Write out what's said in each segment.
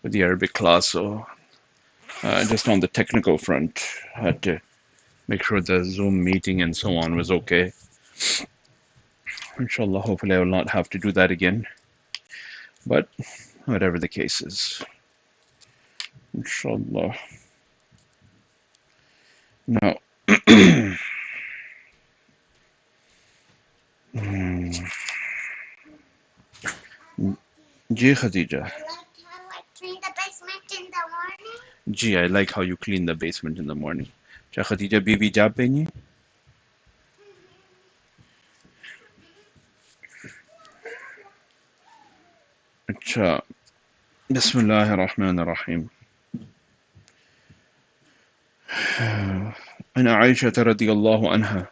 with the Arabic class, so just on the technical front, I had to make sure the Zoom meeting and so on was okay. Inshallah, hopefully I will not have to do that again, but whatever the case is, inshallah. Now, Ji Khadija. Gee, I like how you clean the basement in the morning. Cha Khadija bibi jab pehni? Acha. Bismillahir Rahmanir Rahim. عن عائشة رضي الله عنها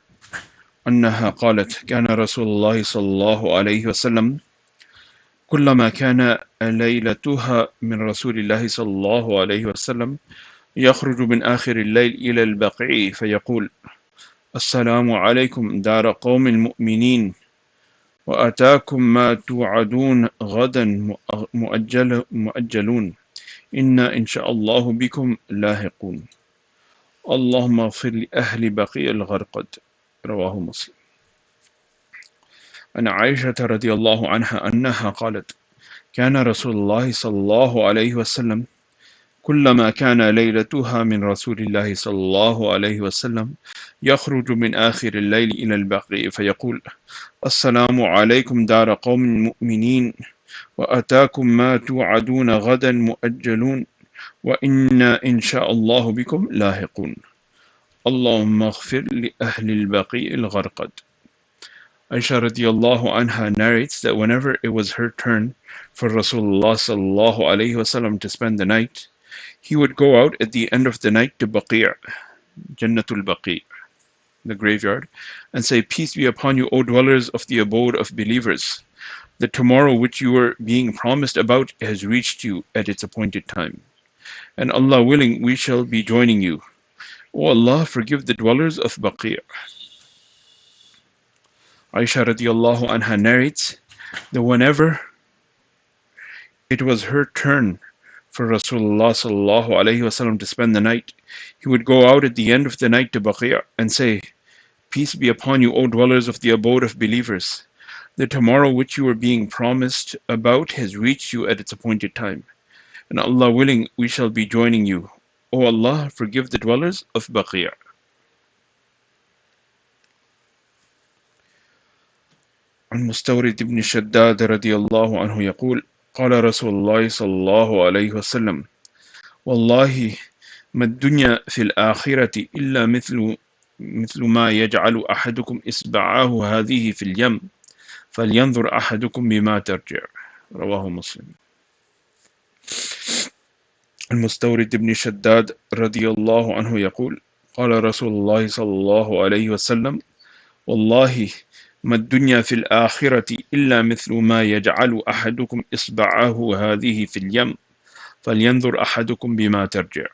أنها قالت كان رسول الله صلى الله عليه وسلم كلما كان ليلتها من رسول الله صلى الله عليه وسلم يخرج من آخر الليل إلى البقيع فيقول السلام عليكم دار قوم المؤمنين وأتاكم ما توعدون غدا مؤجلون إنا إن شاء الله بكم لاحقون اللهم اغفر لأهل بقيع الغرقد رواه مسلم. عن عائشة رضي الله عنها أنها قالت كان رسول الله صلى الله عليه وسلم كلما كان ليلتها من رسول الله صلى الله عليه وسلم يخرج من آخر الليل إلى البقيع فيقول السلام عليكم دار قوم مؤمنين وأتاكم ما توعدون غدا مؤجلون وإنا إن شاء الله بكم لاحقون اللهم اغفر لأهل البقيع الغرقد. Aisha radiallahu anha narrates that whenever it was her turn for Rasulullah sallallahu alayhi wasallam to spend the night, he would go out at the end of the night to Baqi', Jannatul Baqi', the graveyard, and say, Peace be upon you, O dwellers of the abode of believers. The tomorrow which you were being promised about has reached you at its appointed time. And Allah willing, we shall be joining you. O Allah, forgive the dwellers of Baqi'. Aisha radiallahu anha narrates that whenever it was her turn for Rasulullah sallallahu alayhi wasallam to spend the night, he would go out at the end of the night to Baqi' and say, Peace be upon you, O dwellers of the abode of believers. The tomorrow which you were being promised about has reached you at its appointed time. And Allah willing, we shall be joining you. O Allah, forgive the dwellers of Baqi'. عن مستورد بن شداد رضي الله عنه يقول قال رسول الله صلى الله عليه وسلم والله ما الدنيا في الآخرة إلا مثل ما يجعل أحدكم إصبعه هذه في اليم فلينظر أحدكم بما ترجع رواه مسلم. المستورد بن شداد رضي الله عنه يقول قال رسول الله صلى الله عليه وسلم والله ما الدنيا في الآخرة إلا مثل ما يجعل أحدكم إصبعه هذه في اليم فلينظر أحدكم بما ترجع.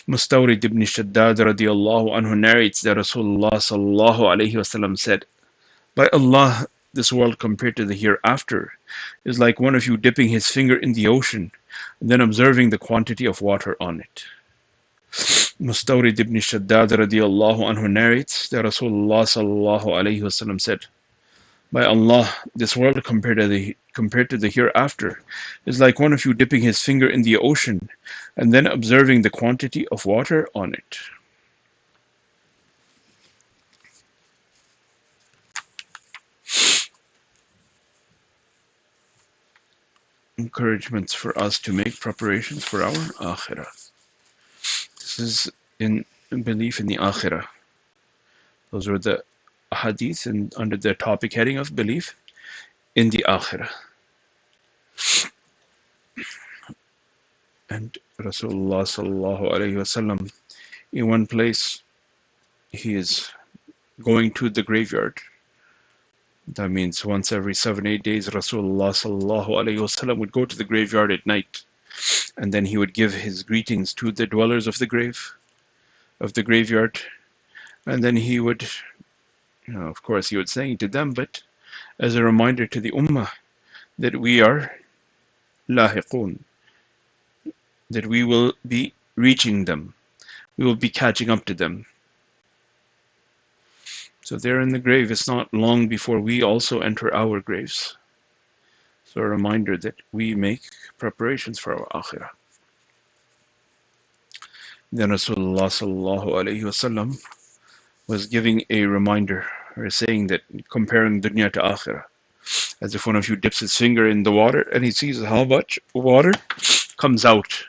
Mustawrid ibn Shaddad radiallahu anhu narrates that Rasulullah sallallahu alayhi wasallam said, By Allah, this world compared to the hereafter is like one of you dipping his finger in the ocean and then observing the quantity of water on it. Mustawrid ibn Shaddad radiallahu anhu narrates that Rasulullah sallallahu alayhi wasallam said, By Allah, this world compared to the hereafter is like one of you dipping his finger in the ocean and then observing the quantity of water on it. Encouragements for us to make preparations for our akhirah. This is in belief in the akhirah. Those are the hadith and under the topic heading of belief in the akhirah. And Rasulullah sallallahu alayhi wasallam, in one place, he is going to the graveyard. That means once every 7-8 days, Rasulullah sallallahu alayhi wasallam would go to the graveyard at night, and then he would give his greetings to the dwellers of the graveyard, and then he would, of course, he would say to them, but as a reminder to the ummah that we are lahiqun, that we will be reaching them. We will be catching up to them. So they're in the grave. It's not long before we also enter our graves. So a reminder that we make preparations for our akhirah. Then Rasulullah sallallahu alaihi wasallam was giving a reminder, or saying that, comparing dunya to akhirah, as if one of you dips his finger in the water and he sees how much water comes out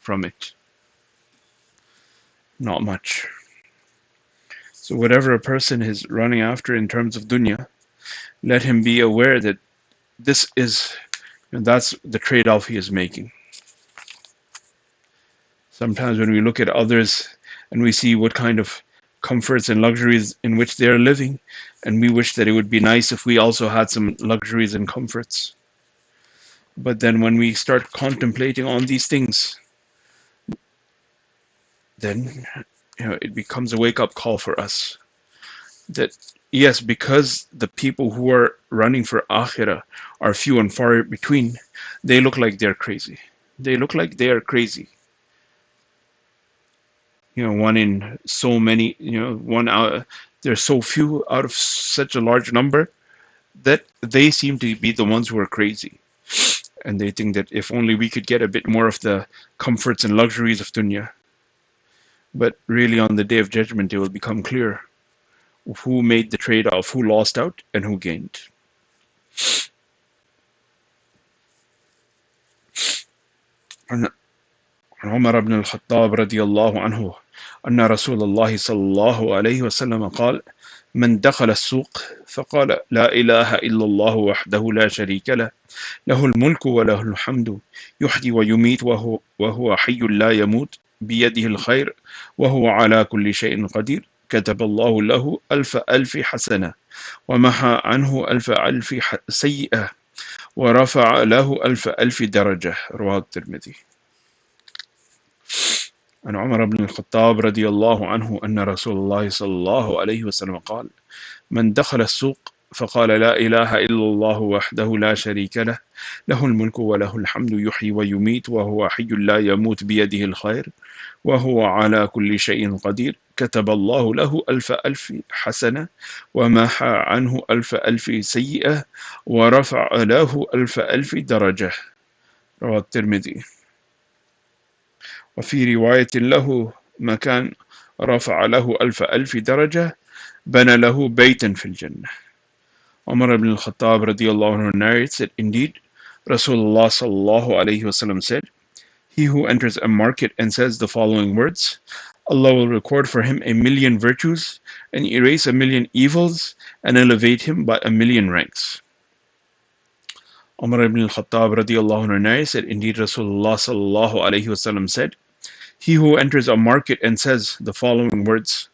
from it. Not much. So whatever a person is running after in terms of dunya, let him be aware that this is, that's the trade-off he is making. Sometimes when we look at others and we see what kind of comforts and luxuries in which they are living, and we wish that it would be nice if we also had some luxuries and comforts. But then when we start contemplating on these things, then it becomes a wake-up call for us. That yes, because the people who are running for akhirah are few and far between, they look like they're crazy. They look like they are crazy. One in so many, one out, there's so few out of such a large number that they seem to be the ones who are crazy. And they think that if only we could get a bit more of the comforts and luxuries of dunya. But really on the day of judgment, it will become clear who made the trade-off, who lost out and who gained. عن عمر بن الخطاب رضي الله عنه أن رسول الله صلى الله عليه وسلم قال: من دخل السوق فقال لا إله إلا الله وحده لا شريك له له الملك وله الحمد يحيي ويميت وهو حي لا يموت بيده الخير وهو على كل شيء قدير كتب الله له ألف حسنة ومحى عنه ألف سيئة ورفع له ألف درجة. رواه الترمذي. عن عمر بن الخطاب رضي الله عنه أن رسول الله صلى الله عليه وسلم قال: من دخل السوق فقال لا إله إلا الله وحده لا شريك له له الملك وله الحمد يحيي ويميت وهو حي لا يموت بيده الخير وهو على كل شيء قدير كتب الله له ألف حسنة ومحى عنه ألف سيئة ورفع له ألف درجة. رواه الترمذي. وفي رواية له مكان رفع له ألف درجة بنى له بيتا في الجنة. Umar ibn al-Khattab radiallahu anhu narrates that indeed Rasulullah sallallahu alayhi wasallam said, he who enters a market and says the following words, Allah will record for him 1,000,000 virtues and erase 1,000,000 evils and elevate him by 1,000,000 ranks. Umar ibn al-Khattab radiallahu anhu narrates that indeed Rasulullah sallallahu alayhi wasallam said, he who enters a market and says the following words,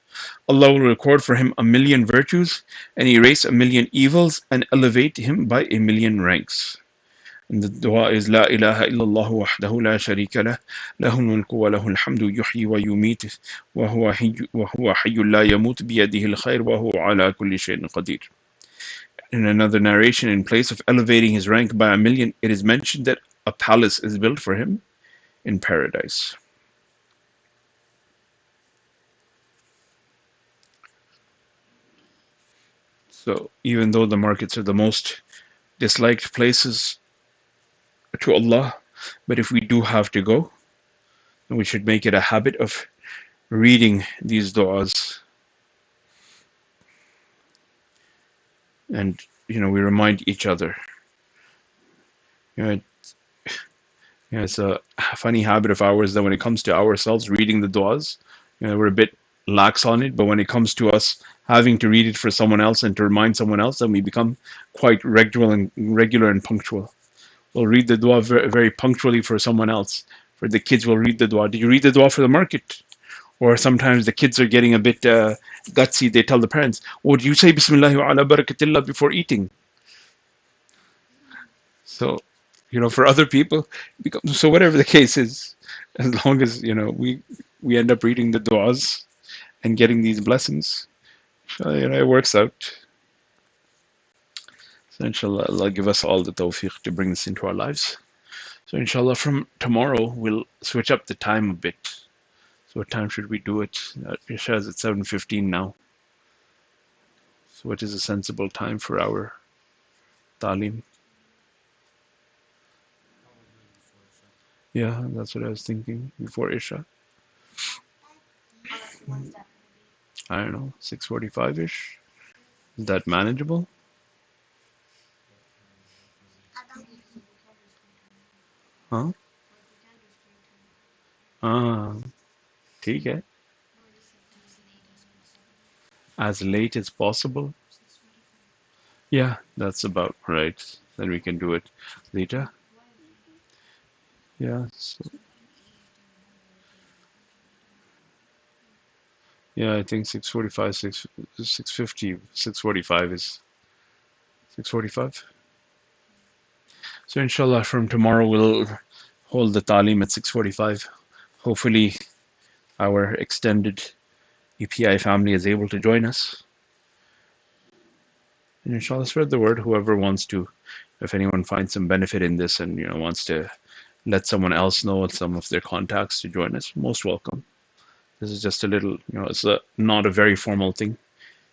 Allah will record for him 1,000,000 virtues and erase 1,000,000 evils and elevate him by 1,000,000 ranks. And the dua is La ilaha illallah wahdahu la sharika lah lahul mulku wa lahul hamdu yuhyi wa yumit wa huwa hayyun la yamut biyadihi al-khair wa huwa ala kulli shay'in qadir. In another narration, in place of elevating his rank by 1,000,000, it is mentioned that a palace is built for him in paradise. So even though the markets are the most disliked places to Allah, but if we do have to go, we should make it a habit of reading these du'as. And we remind each other. It's a funny habit of ours that when it comes to ourselves reading the du'as, we're a bit lax on it, but when it comes to us having to read it for someone else and to remind someone else, then we become quite regular and punctual. We'll read the dua very, very punctually for someone else. For the kids, we'll read the dua. Did you read the dua for the market? Or sometimes the kids are getting a bit gutsy. They tell the parents, "Oh, do you say Bismillah wa ala barakatillah before eating?" So, for other people, so whatever the case is, as long as we end up reading the duas and getting these blessings, it works out. So inshallah, Allah give us all the tawfiq to bring this into our lives. So inshallah, from tomorrow we'll switch up the time a bit. So what time should we do it? Isha is at 7:15 now. So what is a sensible time for our Taleem? Yeah, that's what I was thinking, before Isha. I don't know, 6:45-ish. Is that manageable? Huh? Ah, ठीक है. As late as possible. Yeah, that's about right. Then we can do it later. Yeah, so, yeah, I think 6:45, 6:50, 6:45 is 6:45. So inshallah, from tomorrow we'll hold the talim at 6:45. Hopefully, our extended EPI family is able to join us. And inshallah, spread the word. Whoever wants to, if anyone finds some benefit in this and wants to let someone else know, some of their contacts to join us, most welcome. This is just a little, it's not a very formal thing.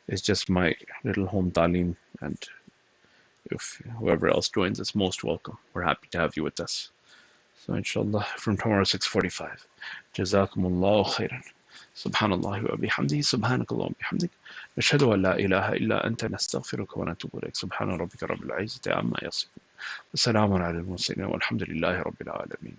It's just my little home talim, and if whoever else joins us, most welcome. We're happy to have you with us. So inshallah, from tomorrow 6:45. Jazakumullahu khairan. Subhanallah wa bihamdihi, subhanakallah wa bihamdik. Nashhadu an la ilaha illa anta nastaghfiruka wa natubu ilayk. Subhana rabbika rabbil izzati amma yasifun. Wa salamun ala al-mursalin walhamdulillahi rabbil alamin.